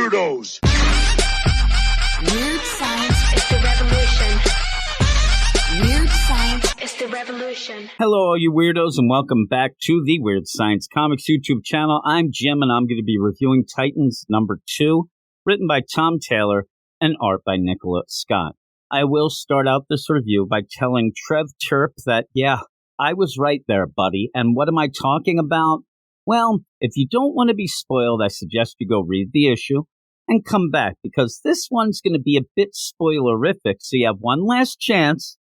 weirdos? Weird science is the revolution. Weird science is the revolution. Hello, all you weirdos, and welcome back to the Weird Science Comics YouTube channel. I'm Jim, and I'm going to be reviewing Titans number 2, written by Tom Taylor and art by Nicola Scott. I will start out this review by telling Trev Terp that, yeah, I was right there, buddy. And what am I talking about? Well, if you don't want to be spoiled, I suggest you go read the issue and come back, because this one's going to be a bit spoilerific, so you have one last chance.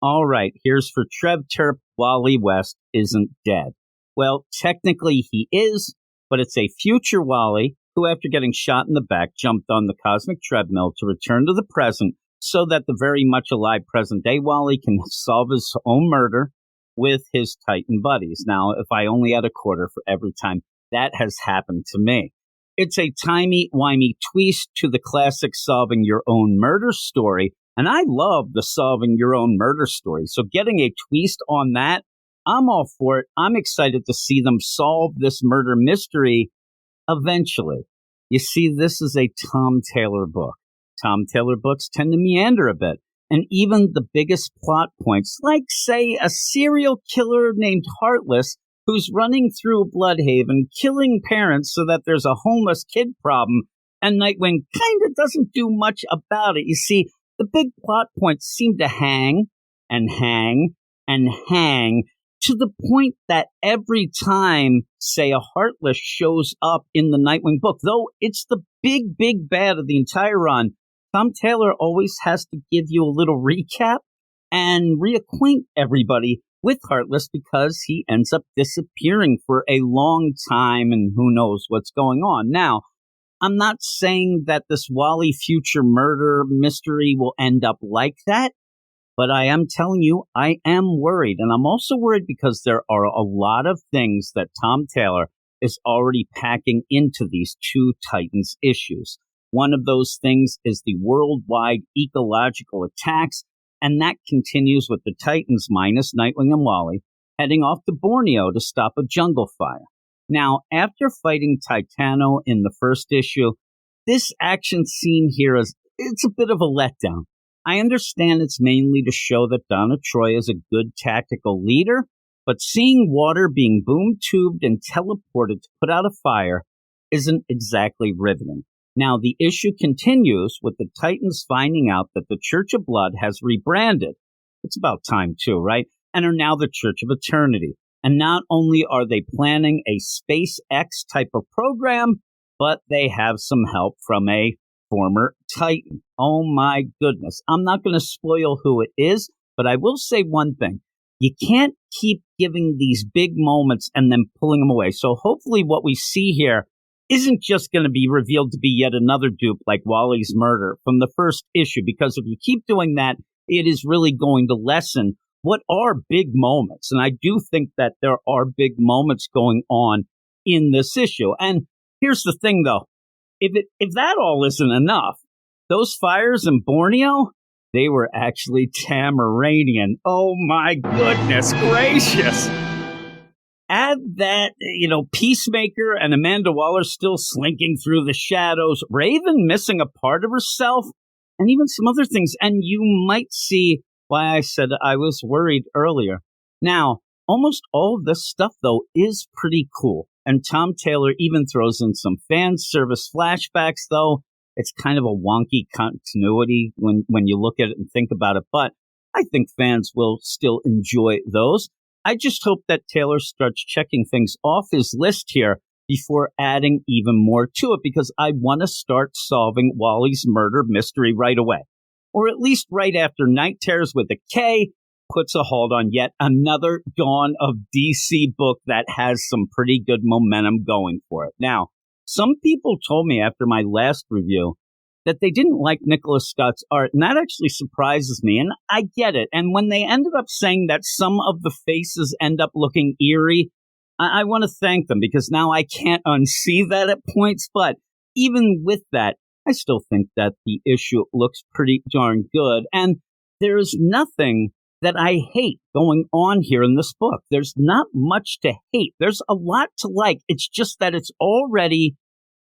All right, here's for Trev Terp. Wally West isn't dead. Well, technically he is, but it's a future Wally who, after getting shot in the back, jumped on the cosmic treadmill to return to the present so that the very much alive present-day Wally can solve his own murder with his Titan buddies. Now, if I only had a quarter for every time that has happened to me. It's a timey-wimey twist to the classic solving your own murder story, and I love the solving your own murder story. So getting a twist on that, I'm all for it. I'm excited to see them solve this murder mystery eventually. You see, this is a Tom Taylor book. Tom Taylor books tend to meander a bit, and even the biggest plot points, like, say, a serial killer named Heartless who's running through Bloodhaven, killing parents so that there's a homeless kid problem, and Nightwing kind of doesn't do much about it. You see, the big plot points seem to hang and hang and hang to the point that every time, say, a Heartless shows up in the Nightwing book, though it's the big, big bad of the entire run, Tom Taylor always has to give you a little recap and reacquaint everybody with Heartless, because he ends up disappearing for a long time and who knows what's going on. Now, I'm not saying that this Wally future murder mystery will end up like that, but I am telling you, I am worried. And I'm also worried because there are a lot of things that Tom Taylor is already packing into these two Titans issues. One of those things is the worldwide ecological attacks, and that continues with the Titans minus Nightwing and Wally heading off to Borneo to stop a jungle fire. Now, after fighting Titano in the first issue, this action scene here it's a bit of a letdown. I understand it's mainly to show that Donna Troy is a good tactical leader, but seeing water being boom-tubed and teleported to put out a fire isn't exactly riveting. Now, the issue continues with the Titans finding out that the Church of Blood has rebranded. It's about time, too, right? And are now the Church of Eternity. And not only are they planning a SpaceX type of program, but they have some help from a former Titan. Oh, my goodness. I'm not going to spoil who it is, but I will say one thing. You can't keep giving these big moments and then pulling them away. So hopefully what we see here isn't just going to be revealed to be yet another dupe like Wally's murder from the first issue, because if you keep doing that, it is really going to lessen what are big moments. And I do think that there are big moments going on in this issue. And here's the thing, though. If that all isn't enough, those fires in Borneo, they were actually Tamaranian. Oh, my goodness gracious. Add that, Peacemaker and Amanda Waller still slinking through the shadows, Raven missing a part of herself, and even some other things. And you might see why I said I was worried earlier. Now, almost all of this stuff, though, is pretty cool. And Tom Taylor even throws in some fan service flashbacks, though. It's kind of a wonky continuity when you look at it and think about it. But I think fans will still enjoy those. I just hope that Taylor starts checking things off his list here before adding even more to it, because I want to start solving Wally's murder mystery right away. Or at least right after Night Terrors with a K puts a halt on yet another Dawn of DC book that has some pretty good momentum going for it. Now, some people told me after my last review that they didn't like Nicola Scott's art, and that actually surprises me, and I get it. And when they ended up saying that some of the faces end up looking eerie, I want to thank them, because now I can't unsee that at points. But even with that, I still think that the issue looks pretty darn good, and there's nothing that I hate going on here in this book. There's not much to hate. There's a lot to like. It's just that it's already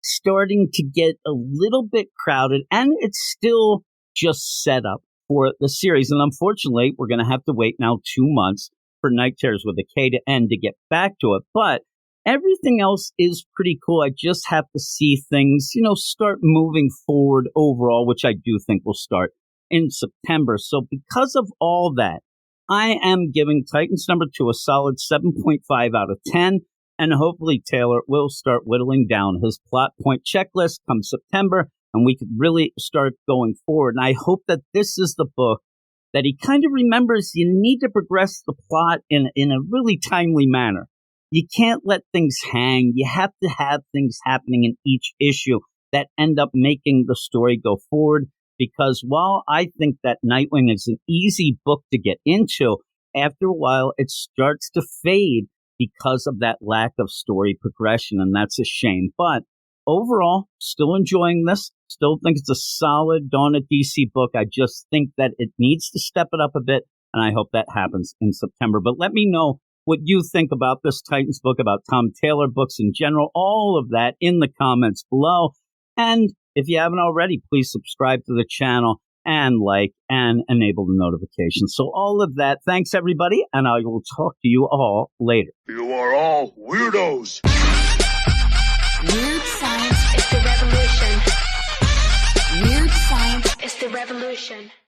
starting to get a little bit crowded, and it's still just set up for the series. And unfortunately, we're going to have to wait now 2 months for Night Terrors with a K to end to get back to it. But everything else is pretty cool. I just have to see things, start moving forward overall, which I do think will start in September. So because of all that, I am giving Titans number 2 a solid 7.5 out of 10. And hopefully Taylor will start whittling down his plot point checklist come September, and we could really start going forward. And I hope that this is the book that he kind of remembers you need to progress the plot in a really timely manner. You can't let things hang. You have to have things happening in each issue that end up making the story go forward. Because while I think that Nightwing is an easy book to get into, after a while it starts to fade because of that lack of story progression, and that's a shame. But overall, still enjoying this. Still think it's a solid Dawn of DC book. I just think that it needs to step it up a bit, and I hope that happens in September. But let me know what you think about this Titans book, about Tom Taylor books in general, all of that in the comments below. And if you haven't already, please subscribe to the channel and like and enable the notifications. So all of that, thanks everybody, and I will talk to you all later. You are all weirdos. Weird science is the revolution. Weird science is the revolution.